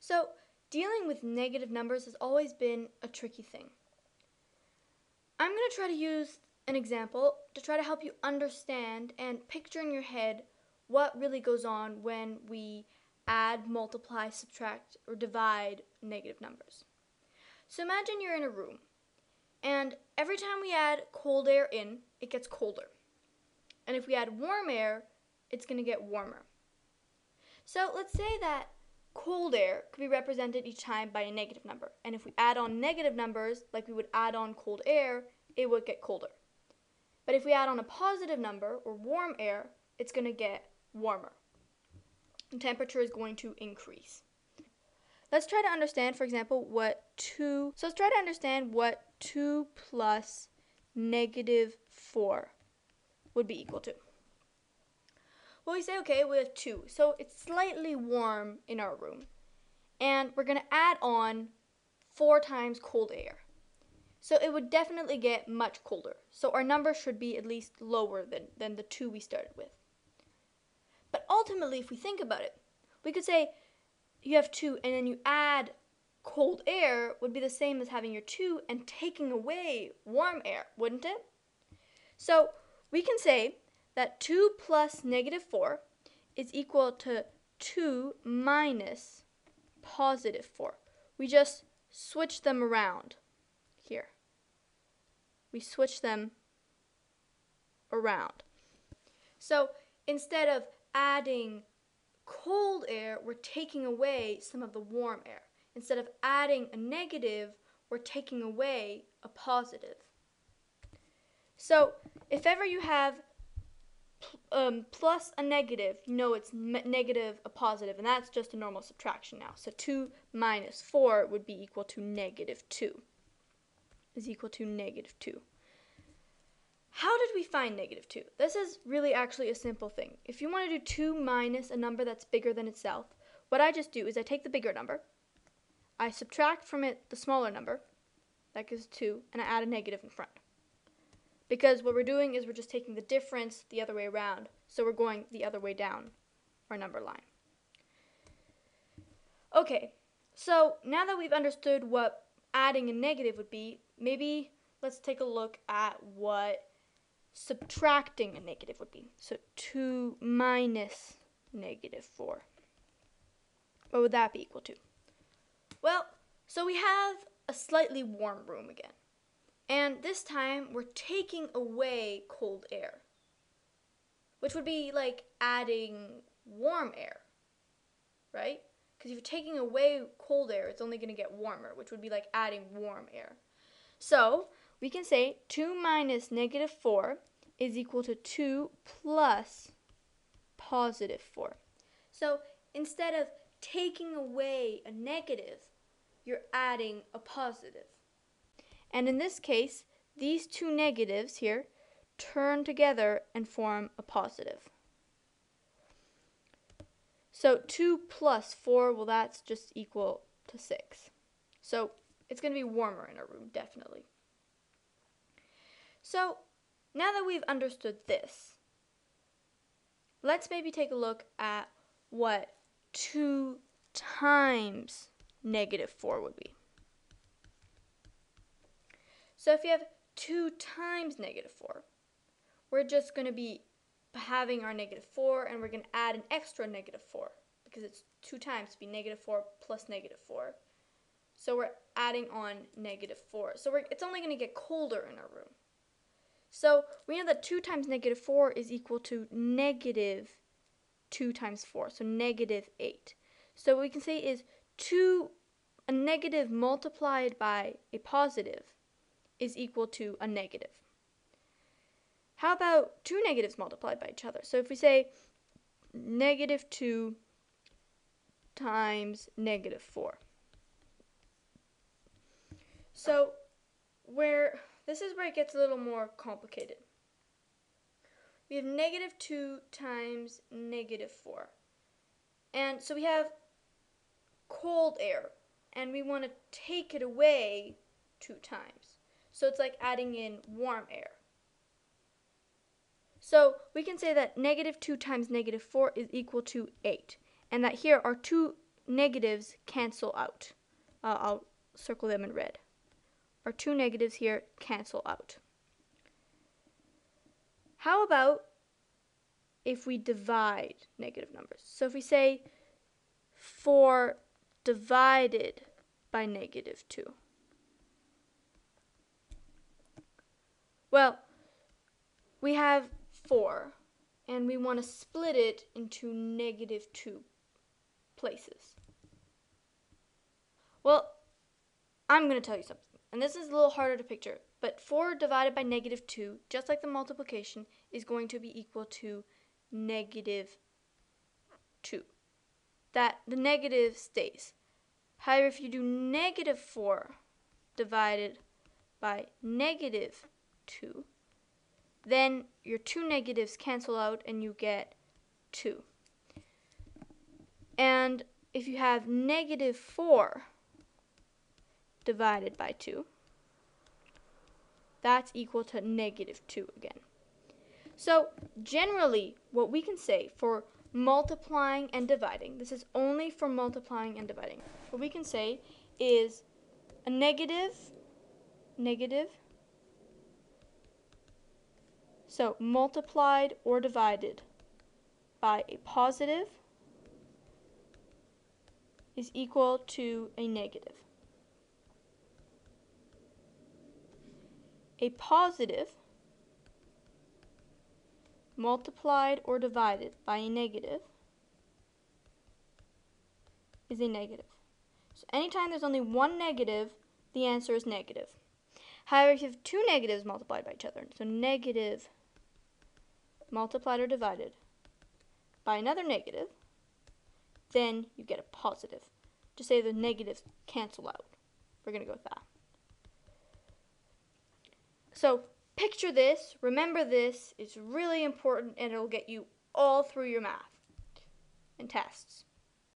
So, dealing with negative numbers has always been a tricky thing. I'm going to try to use an example to try to help you understand and picture in your head what really goes on when we add, multiply, subtract, or divide negative numbers. So imagine you're in a room, and every time we add cold air in, it gets colder. And if we add warm air, it's going to get warmer. So let's say that cold air could be represented each time by a negative number. And if we add on negative numbers, like we would add on cold air, it would get colder. But if we add on a positive number, or warm air, it's going to get warmer. And temperature is going to increase. Let's try to understand, for example, what 2 plus negative 4 would be equal to. Well, we say, okay, we have 2, so it's slightly warm in our room. And we're going to add on 4 times cold air. So it would definitely get much colder. So our number should be at least lower than the 2 we started with. But ultimately, if we think about it, we could say you have 2 and then you add cold air would be the same as having your 2 and taking away warm air, wouldn't it? So we can say that 2 plus negative 4 is equal to 2 minus positive 4. We just switch them around here. We switch them around. So instead of adding cold air, we're taking away some of the warm air. Instead of adding a negative, we're taking away a positive. So if ever you have plus a negative, you know it's negative a positive, and that's just a normal subtraction now. So 2 minus 4 would be equal to negative 2. Is equal to negative 2. How did we find negative 2? This is really actually a simple thing. If you want to do 2 minus a number that's bigger than itself, what I just do is I take the bigger number, I subtract from it the smaller number, that gives 2, and I add a negative in front. Because what we're doing is we're just taking the difference the other way around, so we're going the other way down our number line. Okay, so now that we've understood what adding a negative would be, maybe let's take a look at what subtracting a negative would be. So 2 minus negative 4. What would that be equal to? Well, so we have a slightly warm room again. And this time we're taking away cold air, which would be like adding warm air, right? Because if you're taking away cold air, it's only going to get warmer, which would be like adding warm air. So we can say 2 minus negative 4 is equal to 2 plus positive 4. So instead of taking away a negative, you're adding a positive. And in this case, these two negatives here turn together and form a positive. So 2 plus 4, well, that's just equal to 6. So it's going to be warmer in our room, definitely. So now that we've understood this, let's maybe take a look at what 2 times negative 4 would be. So if you have 2 times negative 4, we're just going to be having our negative 4, and we're going to add an extra negative 4, because it's 2 times to be negative 4 plus negative 4. So we're adding on negative 4. So it's only going to get colder in our room. So we know that 2 times negative 4 is equal to negative 2 times 4, so negative 8. So what we can say is a negative multiplied by a positive is equal to a negative. How about 2 negatives multiplied by each other? So if we say negative 2 times negative 4. So this is where it gets a little more complicated. We have negative 2 times negative 4. And so we have cold air, and we want to take it away 2 times. So it's like adding in warm air. So we can say that negative 2 times negative 4 is equal to 8. And that here our 2 negatives cancel out. I'll circle them in red. Our two negatives here cancel out. How about if we divide negative numbers? So if we say 4 divided by negative 2. Well, we have 4, and we want to split it into negative 2 places. Well, I'm going to tell you something, and this is a little harder to picture, but 4 divided by negative 2, just like the multiplication, is going to be equal to negative 2. That the negative stays. However, if you do negative 4 divided by negative 2, then your two negatives cancel out and you get 2. And if you have negative 4 divided by 2, that's equal to negative 2 again. So generally, what we can say for multiplying and dividing, this is only for multiplying and dividing, what we can say is a negative, so multiplied or divided by a positive is equal to a negative. A positive multiplied or divided by a negative is a negative. So anytime there's only one negative, the answer is negative. However, if you have two negatives multiplied by each other, so negative multiplied or divided by another negative, then you get a positive. Just say the negatives cancel out. We're going to go with that. So picture this, remember this, it's really important and it'll get you all through your math and tests.